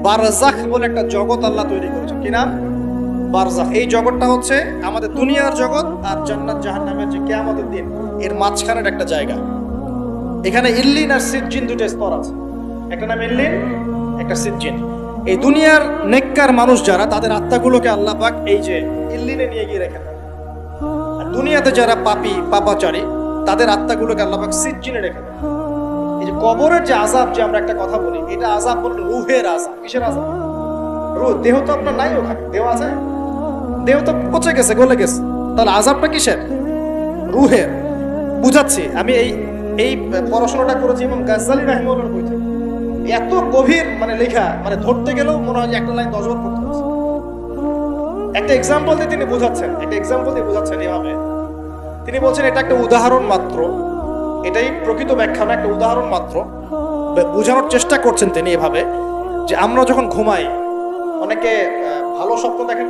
বারজাখ বলে একটা জগৎ আল্লাহ তৈরি করেছেন। কি নাম? বারজাখ। এই জগৎটা হচ্ছে আমাদের দুনিয়ার জগৎ আর জান্নাত জাহান্নামের যে কিয়ামতের দিন এর মাঝখানের একটা জায়গা। এখানে ইল্লিন আর সিজ্জিন দুটো স্তর আছে, একটা নাম ইল্লিন, একটা সিজ্জিন। এই দুনিয়ার নেককার মানুষ যারা, তাদের আত্মাগুলোকে আল্লাহ পাক এই যে ইল্লিনে নিয়ে গিয়ে রেখে দেন। আর দুনিয়াতে যারা পাপী পাপাচারী, তাদের আত্মাগুলোকে আল্লাহ পাক সিজ্জিনে রেখে দেন। এই যে কবরের যে আযাব, যে আমরা একটা কথা বলি, এটা আযাব বলতে রূহের আযাব। কিসের আযাব? রূহ। দেহ তো আপনার নাই, ওখানে দেহ আছে? দেহ তো পচে গেছে, গলে গেছে, তাহলে আযাবটা কিসের? রূহের। বুঝাচ্ছি, আমি এই পড়াশোনাটা করেছি ইমাম গাজ্জালী রাহিমাহুল্লাহর বই থেকে। এত গভীর মানে লেখা, মানে ধরতে গেলেও মনে হয় যে একটা লাইন 10 বার পড়তে হচ্ছে। একটা এক্সাম্পল দিয়ে তিনি বোঝাচ্ছেন, এভাবে তিনি বলছেন এটা একটা উদাহরণ মাত্র, এটাই প্রকৃত ব্যাখ্যা না, একটা উদাহরণ মাত্র। বোঝানোর চেষ্টা করছেন তিনি এভাবে যে আমরা যখন ঘুমাই, অনেকে ভালো স্বপ্ন দেখেন।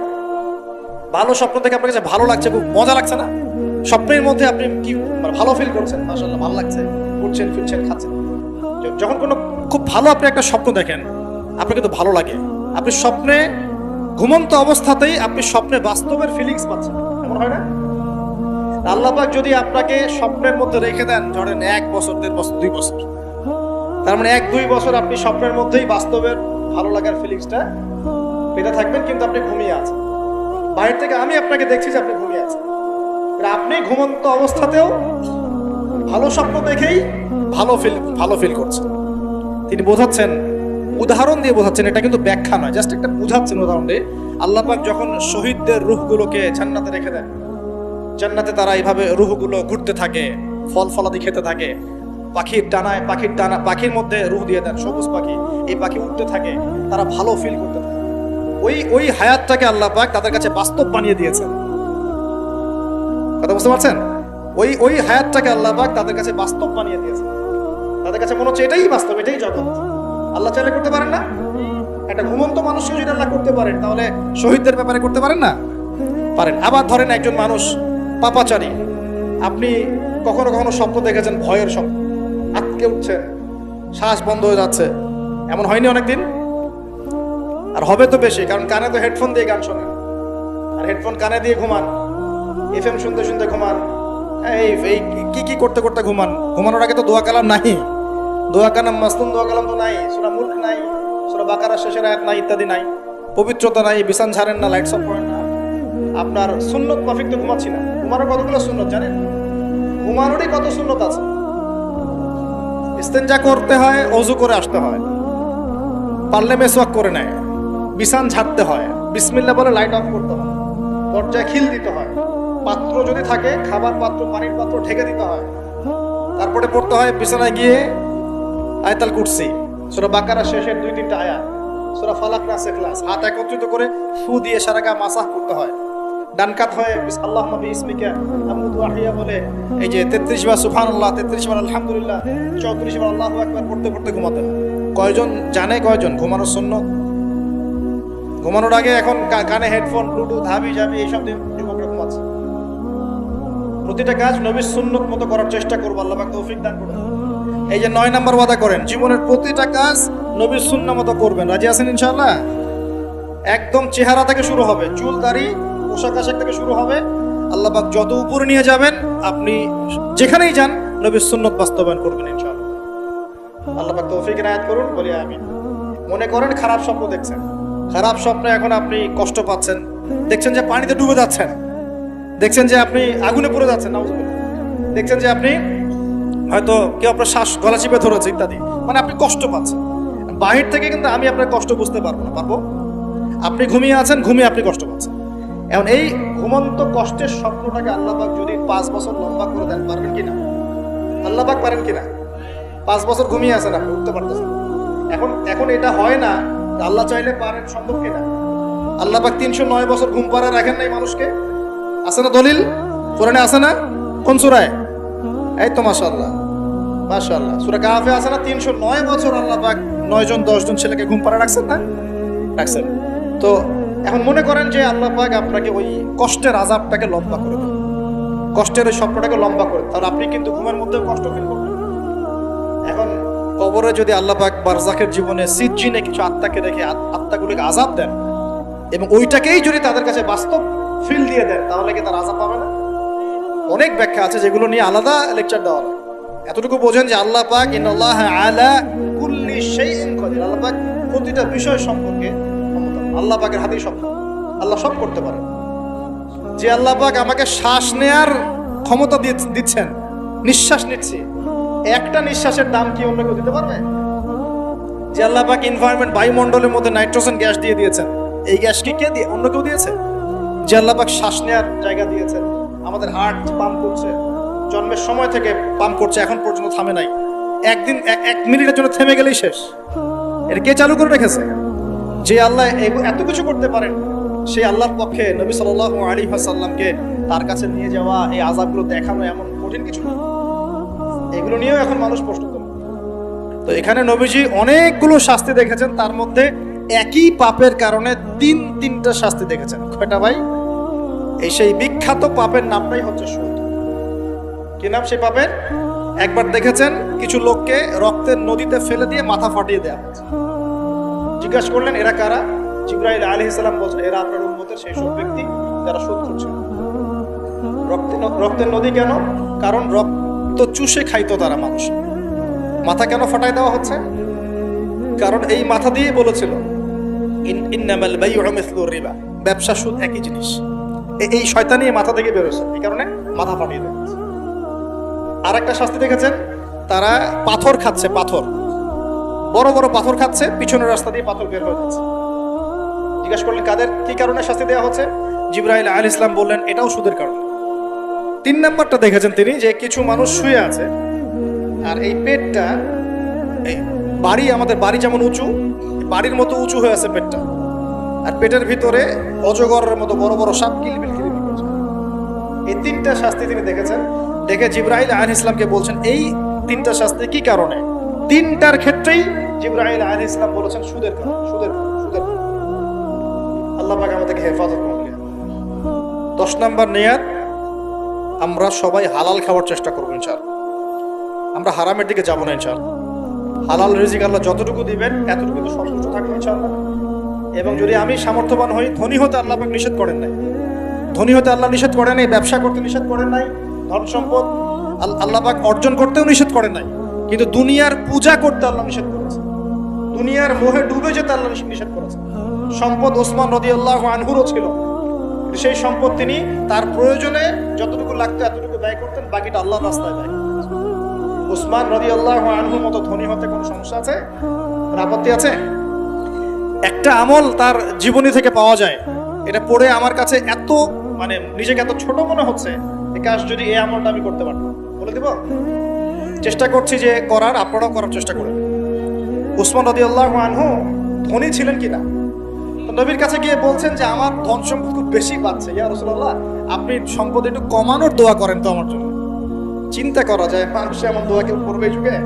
ভালো স্বপ্ন দেখে আপনার কাছে ভালো লাগছে, খুব মজা লাগছে না? স্বপ্নের মধ্যে আপনি কি ভালো ফিল করছেন? মাশাআল্লাহ, ভালো লাগছে, উঠছেন, ফিরছেন, খাচ্ছেন। যখন কোনো খুব ভালো আপনি একটা স্বপ্ন দেখেন, আপনার কিন্তু ভালো লাগে। আপনি স্বপ্নে, ঘুমন্ত অবস্থাতেই আপনি স্বপ্নে বাস্তবের ফিলিংস পাচ্ছেন, এমন হয় না? আল্লাহ পাক যদি আপনাকে স্বপ্নের মধ্যে রেখে দেন, ধরেন 1 বছর, 1.5 বছর, 2 বছর, তার মানে 1-2 বছর আপনি স্বপ্নের মধ্যেই বাস্তবের ভালো লাগার ফিলিংসটা পেতে থাকবেন, কিন্তু আপনি ঘুমিয়ে আছেন। বাইরে থেকে আমি আপনাকে দেখছি যে আপনি ঘুমিয়ে আছেন, আপনি ঘুমন্ত অবস্থাতেও ভালো স্বপ্ন দেখেই ভালো ফিল করছেন। তিনি বোঝাচ্ছেন, উদাহরণ দিয়ে বোঝাচ্ছেন, এটা কিন্তু ব্যাখ্যা নয়, জাস্ট একটা বুঝাচ্ছেন উদাহরণ দিয়ে। আল্লাহ পাক যখন শহীদদের রূহগুলোকে জান্নাতে রেখে দেন, জান্নাতে তারা এইভাবে রূহগুলো ঘুরতে থাকে, ফল ফলাদি খেতে থাকে, পাখির মধ্যে রূহ দিয়ে দেন, সবুজ পাখি, এই পাখি উঠতে থাকে, তারা ভালো ফিল করতে থাকে। ওই হায়াতটাকে আল্লাহ পাক তাদের কাছে বাস্তব বানিয়ে দিয়েছেন। কথা বুঝতে পারছেন? ওই হায়াতটাকে আল্লাহ পাক তাদের কাছে বাস্তব বানিয়ে দিয়েছেন। তাদের কাছে মনে হচ্ছে এটাই বাস্তব, এটাই জগৎ। আল্লাহ চাইলে করতে পারেন না? একটা ঘুমন্ত মানুষকে যদি আল্লাহ করতে পারেন, তাহলে শহীদদের ব্যাপারে করতে পারেন না? পারেন। আবার ধরেন একজন মানুষ পাপাচারী, আপনি কখনো কখনো স্বপ্ন দেখেছেন, ভয়ের স্বপ্ন, আটকে উঠছেন, শ্বাস বন্ধ হয়ে যাচ্ছে, এমন হয়নি অনেকদিন? আর হবে তো বেশি, কারণ কানে তো হেডফোন দিয়ে গান শোনেন, আর হেডফোন কানে দিয়ে ঘুমান, এফএম শুনতে শুনতে ঘুমান, এই কি করতে করতে ঘুমান। ঘুমানোর আগে তো দোয়া কালাম নাই, দোয়া কালাম মাসনুন দোয়া কালাম তো নাই, সূরা মুলক নাই, সূরা বাকারার শেষের আয়াত নাই, ইত্যাদি নাই, পবিত্রতা নাই, বিছান ছাড়েন না, লাইটস অফ করেন না। আপনার সুন্নত মাফিক তো ঘুমাচ্ছি না। ঘুমানোর কতগুলো সুন্নত জানেন? ঘুমানোরই কত সুন্নত আছে। ইস্তেঞ্জা করতে হয়, ওযু করে আসতে হয়, পারলে মেসওয়াক করে নেয়, বিছান ঝাড়তে হয়, বিসমিল্লাহ বলে লাইট অফ করতে হয়, দরজায় খিল দিতে হয়, পাত্র যদি থাকে খাবার পাত্র, পানির পাত্র ঢেকে দিতে হয়, তারপরে পড়তে হয় বিছানায় গিয়ে আয়াতুল কুরসি, সূরা বাকারা শেষের 2-3টা আয়াত, সূরা ফালাক নাস ইখলাস, হাত একত্রিত করে ফু দিয়ে সারা গা মাসাহ করতে হয়। ডান কাত হয়ে আল্লাহুম্মা বিইসমিকা আমুতু ওয়া আহইয়া বলে এই যে 33 বার সুবহানাল্লাহ, 33 বার আলহামদুলিল্লাহ, 34 বার আল্লাহু আকবার পড়তে পড়তে ঘুমাতে হয়। কয়জন জানে কয়জন ঘুমানোর সুন্নত? ঘুমানোর আগে এখন কানে হেডফোন, ব্লুটুথ, হাবি জাবি এইসব দিয়ে যুবকরা ঘুমাচ্ছে। প্রতিটা কাজ নবীর সুন্নত মতো করার চেষ্টা করবো, আল্লাহ পাক তৌফিক দান করুন। এই যে 9 নাম্বার ওয়াদা করেন, জীবনের প্রতিটা কাজ নবীর সুন্নাহ মতো করবেন। রাজি আছেন ইনশাআল্লাহ? একদম চেহারা থেকে শুরু হবে, চুল দাড়ি পোশাক আশাক থেকে শুরু হবে। আল্লাহ পাক যত উপরে নিয়ে যাবেন, আপনি যেখানেই যান নবীর সুন্নত বাস্তবায়ন করবেন ইনশাআল্লাহ। আল্লাহ পাক তৌফিক এনায়েত করুন, বলি আমিন। মনে করেন খারাপ স্বপ্ন দেখছেন, খারাপ স্বপ্নে এখন আপনি কষ্ট পাচ্ছেন, দেখছেন যে পানিতে ডুবে যাচ্ছেন, দেখছেন যে আপনি আগুনে পুড়ে যাচ্ছেন, নাউজুবিল্লাহ, দেখছেন যে আপনি হয়তো কেউ আপনার শ্বাস গলা চিপে ধরেছে ইত্যাদি, মানে আপনি কষ্ট পাচ্ছেন। বাহির থেকে কিন্তু আমি আপনার কষ্ট বুঝতে পারবো না, পারবো? আপনি ঘুমিয়ে আছেন, ঘুমিয়ে আপনি কষ্ট পাচ্ছেন। এখন এই ঘুমন্ত কষ্টের স্বপ্নটাকে আল্লাহ পাক যদি 5 বছর লম্বা করে দেন, পারবেন কিনা? আল্লাহ পাক পারেন কিনা? 5 বছর ঘুমিয়ে আছেন আপনি, উঠতে পারতেছেন। এখন এটা হয় না, আল্লাহ চাইলে পারেন, সম্ভব কিনা? আল্লাহ পাক 309 বছর ঘুম পাড়া রাখেন নাই মানুষকে, আছে না দলিল? কোরআনে আছে না? কোন সূরায়? এই তো মাশাআল্লাহ, মাশাআল্লাহ, সূরা কাহফে আছে না? 309 বছর আল্লাহ পাক 9 জন 10 জন ছেলেকে ঘুম পাড়া রাখছেন না? রাখছেন। তো এখন মনে করেন যে আল্লাহ পাক আপনাকে ওই কষ্টের আযাবটাকে লম্বা করে দেন, কষ্টের ওই স্বপ্নটাকে লম্বা করে, তাহলে আপনি কিন্তু ঘুমের মধ্যে কষ্ট ফিল করবেন। এখন কবরে যদি আল্লাহ পাক বারজাখের জীবনে সিজ্জিনে কিছু আত্মাকে রেখে আত্মাগুলোকে আযাব দেন এবং ওইটাকেই যদি তাদের কাছে বাস্তব ফিল দিয়ে দেন, তাহলে কি তার আযাব পাবে না? অনেক ব্যাখ্যা আছে যেগুলো নিয়ে আলাদা লেকচার দেওয়া হয়। এতটুকু বোঝেন যে আল্লাহ পাক ইন্নাল্লাহ আলা কুল্লি শাইইন কাদির, আল্লাহ পাক প্রতিটা বিষয় সম্পর্কে ক্ষমতাবান। আল্লাহ পাকের হাতেই সব, আল্লাহ সব করতে পারেন। যে আল্লাহ পাক আমাকে শ্বাস নেয়ার ক্ষমতা দিচ্ছেন, নিঃশ্বাস নিচ্ছি, একটা নিঃশ্বাসের দাম কি অন্য কেউ দিতে পারবে? যে আল্লাহ পাক এনভায়রনমেন্ট, বায়ুমণ্ডলের মধ্যে নাইট্রোজেন গ্যাস দিয়ে দিয়েছেন, এই গ্যাস কি কে দিয়ে, অন্য কেউ দিয়েছে? যে আল্লাহ পাক শ্বাস নেয়ার জায়গা দিয়েছেন, আমাদের হার্ট পাম্প করছে, জন্মের সময় থেকে পাম্প করছে, এখন পর্যন্ত থামে নাই। একদিন এক মিনিটের জন্য থেমে গেলেই শেষ। এটা কে চালু করে রেখেছে? যে আল্লাহ এত কিছু করতে পারেন, সেই আল্লাহর পক্ষে নবী সাল্লাল্লাহু আলাইহি ওয়াসাল্লামকে তার কাছে নিয়ে যাওয়া, এই আযাবগুলো দেখানো এমন কঠিন কিছু না। এগুলো নিয়েও এখন মানুষ প্রশ্ন করে। তো এখানে নবীজি অনেকগুলো শাস্তি দেখেছেন, তার মধ্যে একই পাপের কারণে তিনটা শাস্তি দেখেছেন। কয়টা ভাই? এই সেই বিখ্যাত পাপের নামটাই হচ্ছে সুদ। কি নাম সেই পাপের? একবার দেখেছেন কিছু লোককে রক্তের নদীতে ফেলে দিয়ে মাথা ফাটিয়ে দেওয়া হয়েছে। জিজ্ঞাসা করলেন এরা কারা? জিবরাইল আলাইহিস সালাম বলছেন এরা আপনার উম্মতের সেই সব ব্যক্তি যারা সুদ খাচ্ছে। রক্তের নদী কেন? কারণ রক্ত চুষে খাইতো তারা মানুষ। মাথা কেন ফাটাই দেওয়া হচ্ছে? কারণ এই মাথা দিয়ে বলেছিল ইন্নামাল বাইউ মিসলুর রিবা, ব্যবসা সুদ একই জিনিস। এই শয়তানি মাথা থেকে বেরোছে, এই কারণে মাথা ফাটিয়ে দেওয়া হচ্ছে। আর একটা শাস্তি দেখেছেন, তারা পাথর খাচ্ছে, পাথর, বড় বড় পাথর খাচ্ছে, পিছনের রাস্তা দিয়ে পাথর বের হয়ে যাচ্ছে। জিজ্ঞাসা করলেন কাদের, কি কারণে শাস্তি দেওয়া হচ্ছে? জিবরাইল আলাইহিস সালাম বললেন এটাও সুদের কারণে। 3 নাম্বারটা দেখেছেন তিনি, যে কিছু মানুষ শুয়ে আছে আর এই পেটটা, এই বাড়ি, আমাদের বাড়ি যেমন উঁচু, বাড়ির মতো উঁচু হয়ে আছে পেটটা, আর পেটের ভিতরে অজগরের মতো বড় বড় সাপ কিলবিল কিলবিল করছে। এই 3টা শাস্তি তিনি দেখেছেন। দেখে জিবরাইল আলাইহিস সালামকে বলছেন এই 3টা শাস্তি কি কারণে? 3টার ক্ষেত্রেই জিবরাইল আলাইহিস সালাম বলেছেন সুদের কারণে, সুদের সুদের। আল্লাহ পাক আমাদেরকে হেফাজত করুন। 10 নাম্বার নিয়াত, আমরা সবাই হালাল খাওয়ার চেষ্টা করব ইনশাআল্লাহ। আমরা হারামের দিকে যাব না ইনশাআল্লাহ। হালাল রিজিক আল্লাহ যতটুকু দিবেন এতটুকু তো সন্তুষ্ট থাকবো ইনশাআল্লাহ। এবং যদি আমি সামর্থ্যবান হই, ধনী হতে আল্লাহ পাক নিষেধ করেন নাই, ধনী হতে আল্লাহ নিষেধ করেন নাই, ব্যবসা করতে নিষেধ করেন নাই, ধন সম্পদ আল্লাহ পাক অর্জন করতেও নিষেধ করেন নাই, কিন্তু দুনিয়ার পূজা করতে আল্লাহ নিষেধ করেছে, দুনিয়ার মোহে ডুবে যেতে আল্লাহ নিষেধ করেছে। সম্পদ ওসমান রাদিয়াল্লাহু আনহুরও ছিল, সেই সম্পদ তিনি তার প্রয়োজনে যতটুকু লাগতো এতটুকু ব্যয় করতেন, বাকিটা আল্লাহর রাস্তায় ব্যয় করতেন। ওসমান রাদিয়াল্লাহু আনহুর মতো ধনী হতে কোনো সমস্যা আছে? আপত্তি আছে? একটা আমল তার জীবনী থেকে পাওয়া যায়, এটা পড়ে আমার কাছে এত মানে নিজেকে এত ছোট মনে হচ্ছে, কাশ যদি এই আমলটা আমি করতে পারতাম। বলে দিব? চেষ্টা করছি যে করার, আপনারাও করার চেষ্টা করেন। ওসমান রাদিয়াল্লাহু আনহু ধনী ছিলেন কিনা, নবীর কাছে গিয়ে বলছেন যে আমার ধন সম্পদ খুব বেশি পাচ্ছে, ইয়া রাসূলুল্লাহ আপনি সম্পদ একটু কমানোর দোয়া করেন তো আমার জন্য। চিন্তা করা যায় মানুষ এমন দোয়া কেউ করবে এই যুগে?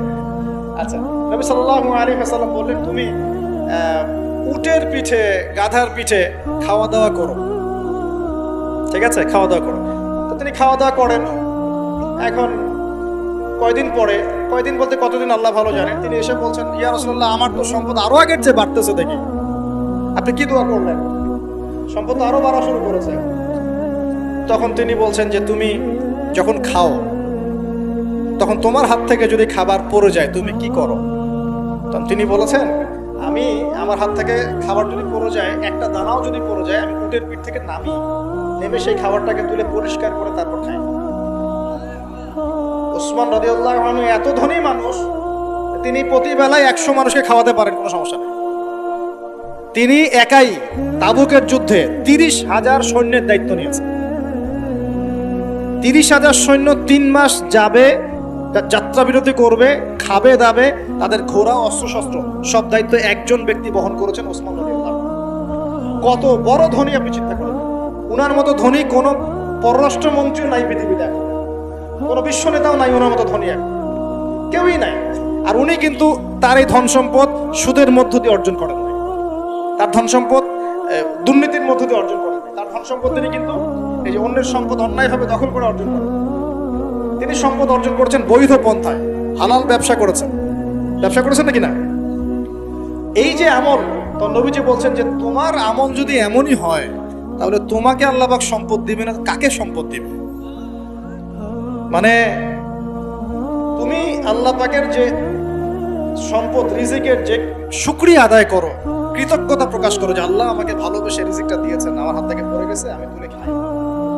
আচ্ছা, নবী সাল্লাল্লাহু আলাইহি ওয়াসাল্লাম বললেন তুমি উটের পিঠে, গাধার পিঠে খাওয়া দাওয়া করো, ঠিক আছে, খাওয়া দাওয়া করো। তো তিনি খাওয়া দাওয়া করেন। এখন কয়দিন পরে, কয়দিন বলতে কতদিন আল্লাহ ভালো জানেন, তিনি এসে বলছেন ইয়া রাসূলুল্লাহ আমার তো সম্পদ আরো আগের চেয়ে বাড়তেছে, দেখি আপনি কি দোয়া করলেন? সম্পদ তো আরো বাড়া শুরু করেছে। তখন তিনি বলছেন যে তুমি যখন খাও তখন তোমার হাত থেকে যদি খাবার পড়ে যায় তুমি কি করো? তখন তিনি বলেছেন আমি, আমার হাত থেকে খাবার যদি পড়ে যায়, একটা দানাও যদি পড়ে যায়, আমি উটের পিঠ থেকে নামি, নেমে সেই খাবারটাকে তুলে পরিষ্কার করে তারপর খাই। ওসমান রাদিয়াল্লাহু আনহু এত ধনী মানুষ, তিনি প্রতি বেলায় 100 মানুষকে খাওয়াতে পারেন, কোনো সমস্যা নেই। তিনি একাই তাবুকের যুদ্ধে 30,000 সৈন্যের দায়িত্ব নিয়েছেন। 30,000 সৈন্য 3 মাস যাবে, যাত্রা বিরতি করবে, খাবে দাবে, তাদের ঘোড়া অস্ত্রশস্ত্র সব দায়িত্ব একজন ব্যক্তি বহন করেছেন, ওসমান রাদিয়াল্লাহু আনহু। কত বড় ধনী আপনি চিন্তা করেন। উনার মতো ধনী কোনো পররাষ্ট্রমন্ত্রীও নাই পৃথিবীতে, কোনো বিশ্ব নেতাও নাই ওনার মতো ধনী, কেউই নাই। আর উনি কিন্তু তার এই ধন সম্পদ সুদের মধ্য দিয়ে অর্জন করেন নাই, তার ধন সম্পদ দুর্নীতির মধ্য দিয়ে অর্জন করেন নাই। তার ধন সম্পদ তিনি কিন্তু এই যে অন্যের সম্পদ অন্যায়ভাবে দখল করে অর্জন করেন। তিনি সম্পদ অর্জন করেছেন বৈধ পন্থায়, হালাল ব্যবসা করেছেন। ব্যবসা করেছেন নাকি না? এই যে আমল, তো নবীজি বলছেন যে তোমার আমল যদি এমনই হয় তাহলে তোমাকে আল্লাহ পাক সম্পদ দিবে না, কাকে সম্পদ দিবে? মানে তুমি আল্লাহ পাকের যে সম্পদ, রিজিকের যে শুকরিয়া আদায় করো, কৃতজ্ঞতা প্রকাশ করো যে আল্লাহ আমাকে ভালোবেসে রিজিকটা দিয়েছেন, আমার হাত থেকে পড়ে গেছে, আমি তুলে খাই।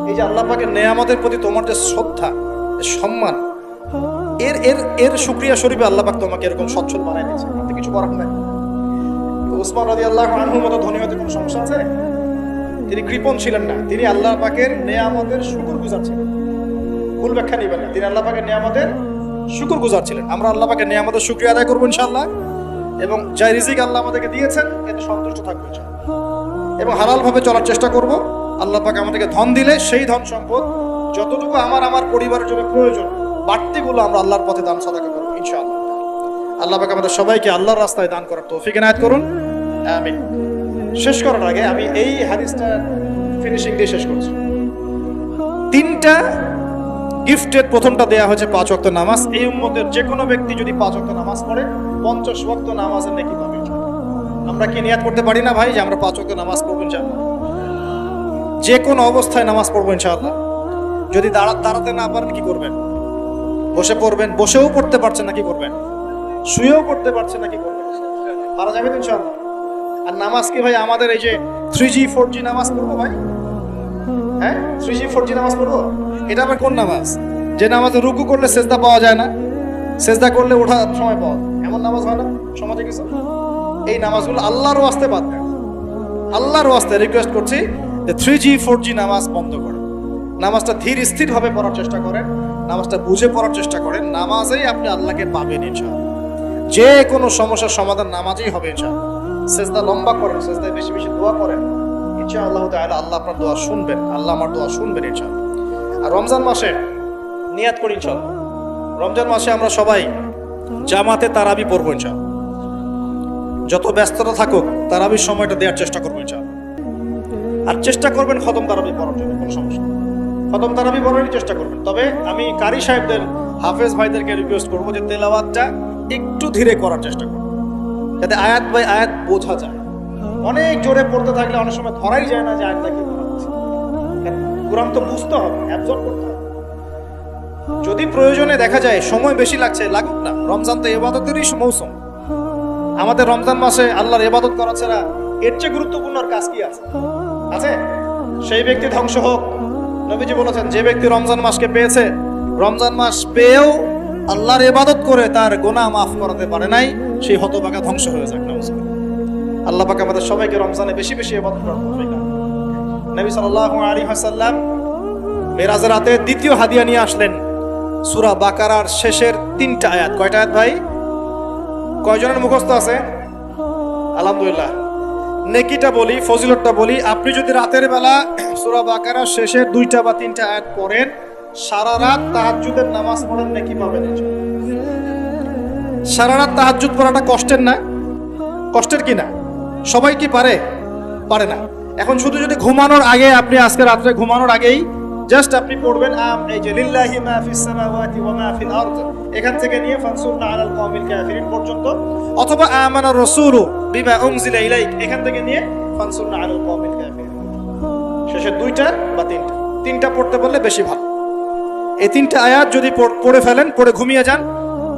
এই যে আল্লাহ পাকের নেয়ামতের প্রতি তোমার যে শ্রদ্ধা, সম্মান, এর এর এর শুকরিয়া স্বরূপে আল্লাহ পাক তোমাকে এরকম সচ্ছল বানাই দিয়েছে, আপনি কিছু করার নাই। উসমান রাদিয়াল্লাহু আনহুর মতো ধনী হতে কোনো সমস্যা আছে? তিনি কৃপণ ছিলেন না, তিনি আল্লাহ পাকের নেয়ামতের শুকরগুজার ছিলেন। ভুল ব্যাখ্যা নেবেন না, তিনি আল্লাহ পাকের নেয়ামতের শুকরগুজার ছিলেন। আমরা আল্লাহ পাকের নেয়ামতের শুকরিয়া আদায় করবো ইনশাআল্লাহ, এবং যা রিজিক আল্লাহ আমাদেরকে দিয়েছেন এতে সন্তুষ্ট থাকবো ইনশাআল্লাহ, এবং হালাল ভাবে চলার চেষ্টা করব। আল্লাহ পাক আমাদেরকে ধন দিলে সেই ধন সম্পদ যতটুকু আমার পরিবারের জন্য প্রয়োজন, বাড়তিগুলো আমরা আল্লাহর পথে দান সাদাকা করবো ইনশাআল্লাহ। আল্লাহ পাক আমাদের সবাইকে আল্লাহর রাস্তায় দান করার তৌফিক এনায়েত করুন, আমিন। শেষ করার আগে আমি এই হাদিসটা ফিনিশিং দিয়ে শেষ করছি। 3টা গিফটের প্রথমটা দেয়া হয়েছে 5 ওয়াক্ত নামাজ। এই উম্মতের যে কোনো ব্যক্তি যদি 5 ওয়াক্ত নামাজ পড়ে 50 ওয়াক্ত নামাজের নেকি পাবে। আমরা কি নিয়াত করতে পারি না ভাই যে আমরা 5 ওয়াক্ত নামাজ পড়বো ইনশাআল্লাহ? যে কোনো অবস্থায় নামাজ পড়বো ইনশাআল্লাহ। যদি দাঁড়াতে না পারেন কি করবেন? বসে পড়বেন। বসেও পড়তে পারছেন না কি করবেন? শুয়েও পড়তে পারছেন না কি করবেন? পারা যাবে ইনশাআল্লাহ। আর নামাজ কি ভাই আমাদের এই যে 3G 4G নামাজ পড়বো ভাই? হ্যাঁ, 3G 4G নামাজ পড়বো? এটা আবার কোন নামাজ যে নামাজে রুকু করলে সেজদা পাওয়া যায় না, সেজদা করলে ওঠার সময় পাওয়া যায়, এমন নামাজ হয় না সমাজে কিছু? এই নামাজগুলো আল্লাহর ওয়াস্তে বাদ দেন। আল্লাহর ওয়াস্তে রিকোয়েস্ট করছি যে 3G 4G নামাজ বন্ধ করেন। নামাজটা ধীর স্থির ভাবে পড়ার চেষ্টা করেন, নামাজটা বুঝে পড়ার চেষ্টা করেন। নামাজেই আপনি আল্লাহকে পাবেন ইনশাআল্লাহ। যে কোনো সমস্যার সমাধান নামাজেই হবে ইনশাআল্লাহ। সেজদা লম্বা করেন, সেজদায় বেশি বেশি দোয়া করেন, ইনশাআল্লাহ তাআলা আল্লাহ আপনার দোয়া শুনবেন, আল্লাহ আমার দোয়া শুনবেন ইনশাআল্লাহ। আর রমজান মাসে নিয়াত করি ইনশাআল্লাহ, রমজান মাসে আমরা সবাই জামাতে তারাবি পড়বো ইনশাআল্লাহ। যত ব্যস্ততা থাকুক তারাবির সময়টা দেওয়ার চেষ্টা করবো ইনশাআল্লাহ। আর চেষ্টা করবেন খতম তারাবি পড়ার জন্য, কোনো সমস্যা নেই, খতম তারাবি পড়ারই চেষ্টা করবেন। তবে আমি কারি সাহেবদের, হাফেজ ভাইদেরকে রিকোয়েস্ট করবো যে তেলাওয়াতটা একটু ধীরে করার চেষ্টা করবো, যাতে আয়াত বাই আয়াত বোঝা যায়। অনেক জোরে পড়তে থাকলে অনেক সময় ধরাই যায় না যে আয়াতটা কি বলছে। কোরআন তো বুঝতে হবে, অ্যাবজর্ব করতে হবে। যদি প্রয়োজনে দেখা যায় সময় বেশি লাগছে, লাগুক না। রমজান তো ইবাদতেরই মৌসুম। আমাদের রমজান মাসে আল্লাহর ইবাদত করা ছাড়া এর চেয়ে গুরুত্বপূর্ণ আর কাজ কি আছে? আছে? সেই ব্যক্তি ধ্বংস হোক। নবীজি বলেছেন যে ব্যক্তি রমজান মাসকে পেয়েছে, রমজান মাস পেয়েও আল্লাহর ইবাদত করে তার গুনাহ মাফ করাতে পারে নাই, সেই হতভাগা ধ্বংস হয়ে যাক। আল্লাহ পাক আমাদের সবাইকে রমজানে বেশি বেশি ইবাদত করার তৌফিক দান করুন। নবী সাল্লাল্লাহু আলাইহি ওয়াসাল্লাম মেরাজের রাতে দ্বিতীয় হাদিয়া নিয়ে আসলেন, সূরা বাকারার শেষের 3টা আয়াত। কয়টা আয়াত ভাই? কয়জনের মুখস্থ আছে? আলহামদুলিল্লাহ। নেকিটা বলি, ফজিলতটা বলি। আপনি যদি রাতের বেলা সূরা বাকারার শেষের 2টা বা 3টা আয়াত পড়েন, সারা রাত তাহাজ্জুদের নামাজ পড়েন, নেকি পাবেন ইনশাআল্লাহ। সারা রাত তাহাজ্জুদ পড়াটা কষ্টের না? কষ্টের কি না? সবাই কি পারে? পারে না। এখন শুধু যদি ঘুমানোর আগে, আপনি আজকে রাত্রে ঘুমানোর আগেই জাস্ট আপনি পড়বেন এই যে লিল্লাহি মা ফিস সামাওয়াতি ওয়া মা ফিল আরদ, এখান থেকে নিয়ে ফানসুরনা আলাল কওমিল কাফিরিন পর্যন্ত, অথবা আমানা রাসূলু বিমা উনজিলা ইলাইক, এখান থেকে নিয়ে ফানসুরনা আলাল কওমিল কাফিরিন, শেষের 2টা বা 3টা পড়তে পারলে বেশি ভালো। এই 3টা আয়াত যদি পড়ে ফেলেন, পড়ে ঘুমিয়ে যান,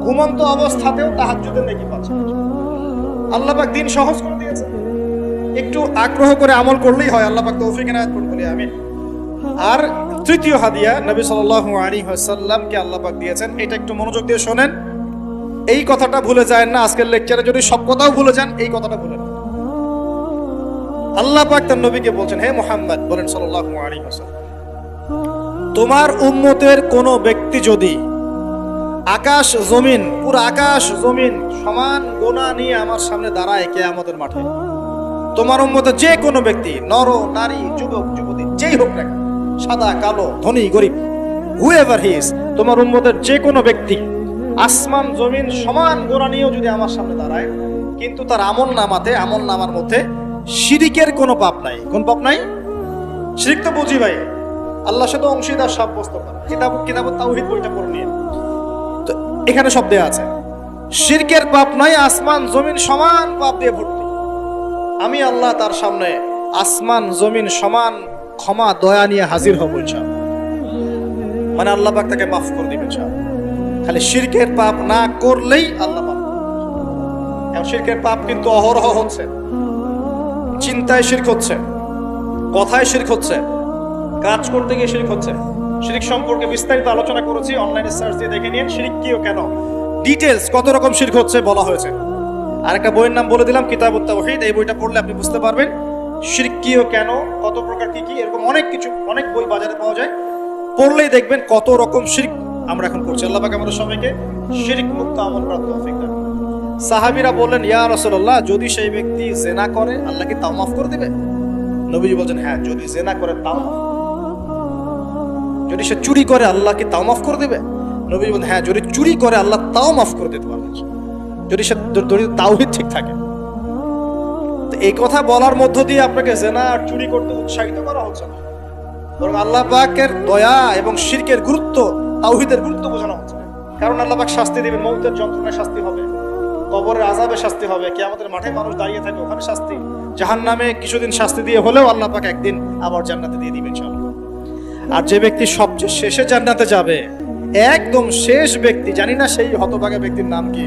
ঘুমন্ত অবস্থাতেও তাহাজ্জুদের নেকি পাচ্ছেন। আল্লাহ পাক দিন সহজ করে দিয়েছে, একটু আগ্রহ করে আমল করলেই হয়। আল্লাহ পাক তৌফিক এনায়েত করুন বলি আমিন। আর তৃতীয় হাদিয়া নবী সাল্লাল্লাহু আলাইহি ওয়াসাল্লামকে আল্লাহ পাক দিয়েছেন, এটা একটু মনোযোগ দিয়ে শোনেন। এই কথাটা ভুলে যায় না। আজকের লেকচারে যদি সব কথাও ভুলে যান, এই কথাটা ভুলেন না। আল্লাহ পাক তার নবীকে বলছেন, হে মুহাম্মদ, বলেন সাল্লাল্লাহু আলাইহি ওয়াসাল্লাম, তোমার উম্মতের কোন ব্যক্তি যদি আকাশ জমিন, পুরো আকাশ জমিন সমান গোনা নিয়ে আমার সামনে দাঁড়ায় কিয়ামতের মাঠে, তোমার উম্মতের যে কোনো ব্যক্তি, নর নারী, যুবক যুবতী, যেই হোক না, সাদা কালো, ধনী গরিব, হুএভার হি ইজ, তোমার উম্মতের যে কোনো ব্যক্তি আসমান জমিন সমান গোনা নিয়েও যদি আমার সামনে দাঁড়ায়, কিন্তু তার আমল নামার মধ্যে শিরিকের কোনো পাপ নাই। কোন পাপ নাই? শিরিক তো বুঝি ভাই, আল্লাহর সাথে অংশীদার সাব্যস্ত করা। কিতাব তাওহীদ বইটা পড়ে নিয়ে, তো এখানে সব দেয়া আছে। শিরকের পাপ নয়, আসমান জমিন সমান পাপ দিয়ে ভর্তি। আমি আল্লাহ তার সামনে আসমান জমিন সমান ক্ষমা দয়া নিয়ে হাজির হব ইনশাআল্লাহ। মানে আল্লাহ পাক তাকে মাফ করে দিবেন ইনশাআল্লাহ। খালি শিরকের পাপ না করলেই আল্লাহ মাফ করবেন। এখন শিরকের পাপ কিন্তু অহরহ হচ্ছে। চিন্তায় শিরক হচ্ছে, কথায় শিরক হচ্ছে, কাজ করতে গিয়ে শিরক হচ্ছে। শিরক সম্পর্কে বিস্তারিত আলোচনা করেছি, অনলাইনে সার্চ দিয়ে দেখে নিন। শিরক কি ও কেন, ডিটেইলস কত রকম শিরক হচ্ছে বলা হয়েছে। আর একটা বইয়ের নাম বলে দিলাম, কিতাবুত তাওহীদ। এই বইটা পড়লে আপনি বুঝতে পারবেন শিরক কি ও কেন, কত প্রকার কি কি, এরকম অনেক কিছু, অনেক বই বাজারে পাওয়া যায়। পড়লেই দেখবেন কত রকম শিরক আমরা এখন করছি। আল্লাহ পাক আমাদের সবাইকে শিরক মুক্ত আমল করার তৌফিক দান। সাহাবীরা বললেন, ইয়া রাসূলুল্লাহ, যদি সেই ব্যক্তি জিনা করে আল্লাহ কি তাও মাফ করে দিবে? নবীজি বলছেন, হ্যাঁ, যদি জিনা করে তাও মাফ। যদি সে চুরি করে আল্লাহ কি তাও মাফ করে দেবে? নবী বলেন, হ্যাঁ, যদি চুরি করে আল্লাহ তাও মাফ করে দিতে পারবেন, যদি সে তাওহীদ ঠিক থাকে। তো এই কথা বলার মধ্য দিয়ে আপনাকে জিনা আর চুরি করতে উৎসাহিত করা হচ্ছে না, বরং আল্লাহ পাকের দয়া এবং শিরকের গুরুত্ব, তাওহীদের গুরুত্ব বোঝানো হচ্ছে। কারণ আল্লাহ পাক শাস্তি দিবেন, মউতের যন্ত্রণায় শাস্তি হবে, কবরের আযাবে শাস্তি হবে, কিয়ামতের মাঠে মানুষ দাঁড়িয়ে থাকবে, ওখানে শাস্তি, জাহান্নামে কিছুদিন শাস্তি দিয়ে হলেও আল্লাহ পাক একদিন আবার জান্নাতে দিয়ে দিবেন ইনশাআল্লাহ। আর যে ব্যক্তি সবচেয়ে শেষে জান্নাতে যাবে, একদম শেষ ব্যক্তি, জানি না সেই হতভাগা ব্যক্তির নাম কি,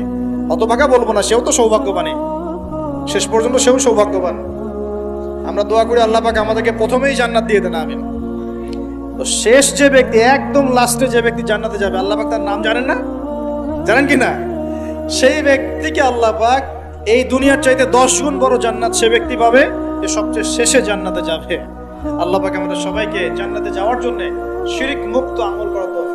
হতভাগা বলবো না, সেও তো সৌভাগ্যবানই, শেষ পর্যন্ত সেও সৌভাগ্যবান। আমরা দোয়া করি আল্লাহ পাক আমাদেরকে প্রথমেই জান্নাত দিয়ে দেন, আমিন। তো শেষ যে ব্যক্তি, একদম লাস্টে যে ব্যক্তি জান্নাতে যাবে, আল্লাহ পাক তার নাম জানেন না? জানেন কি না? সেই ব্যক্তিকে আল্লাহ পাক এই দুনিয়ার চাইতে 10 গুণ বড় জান্নাত সে ব্যক্তি পাবে যে সবচেয়ে শেষে জান্নাতে যাবে। আল্লাহ পাক আমাদের সবাইকে জান্নাতে যাওয়ার জন্য শিরক মুক্ত আমল করার তৌফিক